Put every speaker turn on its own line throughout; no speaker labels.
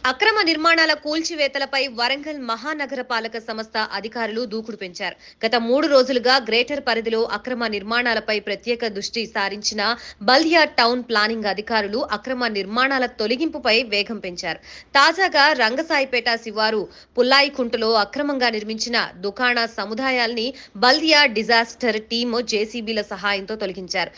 అక్రమ నిర్మాణాల కూల్చివేతలపై వరంగల్ మహానగర పాలక సంస్థ అధికారులు దూకుడు పెంచారు. గత 3 రోజులుగా గ్రేటర్ పరిధిలో అక్రమ నిర్మాణాలపై ప్రత్యేక దృష్టి సారించిన బల్దియా టౌన్ ప్లానింగ్ అధికారులు అక్రమ నిర్మాణాల తొలగింపుపై వేగం పెంచారు. తాజాగా రంగసాయిపేట శివారు పుల్లాయికుంటలో అక్రమంగా నిర్మించిన దుకాణ సముదాయాల్ని బల్దియా డిజాస్టర్ టీమ్ జేసీబీల సహాయంతో తొలగించారు.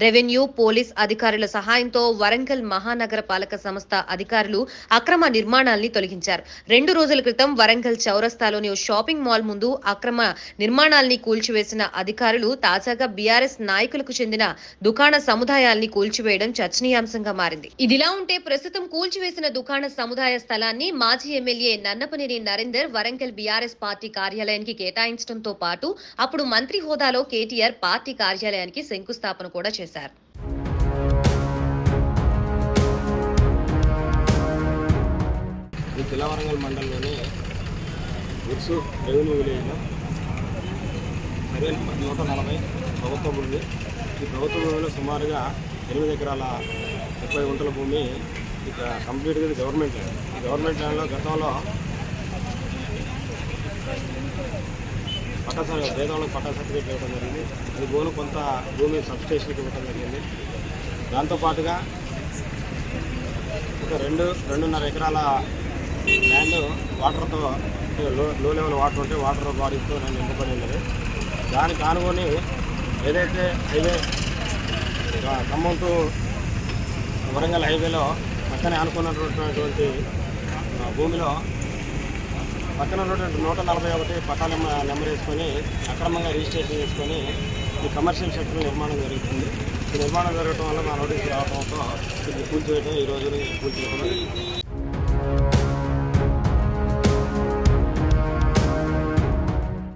రెవెన్యూ, పోలీస్ అధికారుల సహాయంతో వరంగల్ మహానగర పాలక సంస్థ అధికారులు అక్రమ నిర్మాణాల్ని తొలగించారు. 2 రోజుల క్రితం వరంగల్ చౌరస్తాలోని ఓ షాపింగ్ మాల్ ముందు అక్రమ నిర్మాణాల్ని కూల్చివేసిన అధికారులు తాజాగా బీఆర్ఎస్ నాయకులకు చెందిన దుకాణ సముదాయాల్ని కూల్చివేయడం చర్చనీయాంశంగా మారింది. ఇదిలా ఉంటే ప్రస్తుతం కూల్చివేసిన దుకాణ సముదాయ స్థలాన్ని మాజీ MLA Nannapaneni Narender Warangal BRS party కార్యాలయానికి కేటాయించడంతో పాటు అప్పుడు మంత్రి హోదాలో కేటీఆర్ పార్టీ కార్యాలయానికి శంకుస్థాపన కూడా చేశారు.
ఈ కిలవరంగల్ మండలంలోని గుర్సు రెవెన్యూ విలేజ్లో సర్వే 140 ప్రభుత్వ భూమి. ఈ ప్రభుత్వ భూమిలో సుమారుగా 8 ఎకరాల 30 గుంటల భూమి ఇక కంప్లీట్గా గవర్నమెంట్ ల్యాండ్. ఈ గవర్నమెంట్ ల్యాండ్లో గతంలో పేదవాళ్ళకి పట్టా సర్టిఫికేట్ ఇవ్వడం జరిగింది. అది భూమి కొంత భూమి సబ్స్టేషన్కి ఇవ్వడం జరిగింది. దాంతోపాటుగా ఒక 2.5 ఎకరాల ల్యాండ్ వాటర్తో లో లెవెల్ వాటర్ ఉంటే వాటర్ బాడీతో నేను నింపబడి ఉన్నది. దానికి ఆనుకొని ఏదైతే హైవే ఖమ్మం టు వరంగల్ హైవేలో పక్కనే ఆనుకున్నటువంటి భూమిలో పక్కన ఉన్నటువంటి 141 పట్టాల నెంబర్ వేసుకొని అక్రమంగా రిజిస్ట్రేషన్ చేసుకొని ఈ కమర్షియల్ సెక్టర్ నిర్మాణం జరుగుతుంది. ఈ నిర్మాణం జరగడం వల్ల మా నోటీసులు రావడంతో ఇది కూల్చివేయడం, ఈ రోజు కూల్చివేయడం.